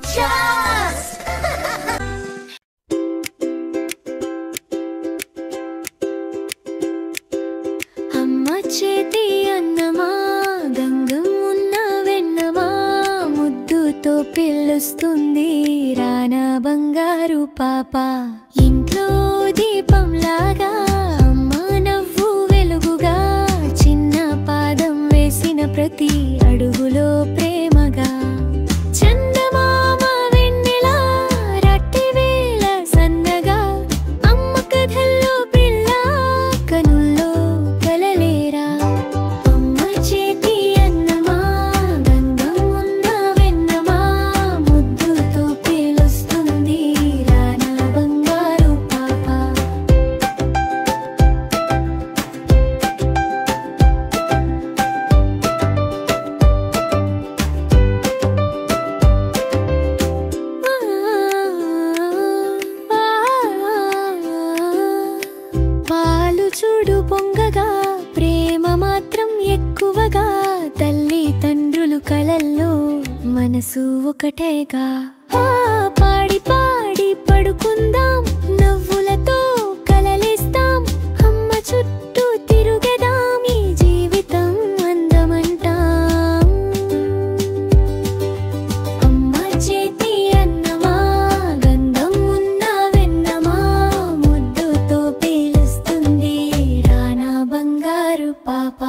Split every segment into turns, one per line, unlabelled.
Watch us! అమ్మ చేతి అన్నమా గంగం ఉన్న వెన్నమా ముద్దుతో పిలుస్తుంది రానా బంగారు పాప ఇంట్లో దీపంలాగా అమ్మ నవ్వు వెలుగుగా చిన్న పాదం వేసిన ప్రతి అడుగులో ప్రేమగా చందమామ వెన్నెల రట్టి వేళ సన్నగా అమ్మ కథల్లో పిల్ల కనుల్లో కలలేరా అమ్మ చేతి అన్నమా గంగం ఉన్న వెన్నమా ముద్దుతో పిలుస్తుంది రానా బంగారు పాప పాలు చూడు పొంగగా ప్రేమ మాత్రం ఎక్కువగా తల్లి తండ్రులు కలల్లో మనసు ఒకటేగా పాడి పాడి పడుకుందాం నవ్వులతో కలలిస్తాం అమ్మ చుట్టూ తిరుగదాం ఈ జీవితం అందమంటాం అమ్మ చేతి అన్నమా గంధం ఉన్న వెన్నమా ముద్దుతో పిలుస్తుంది రానా బంగారు పాప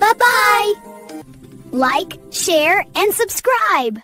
Bye-bye! Like, share, and subscribe!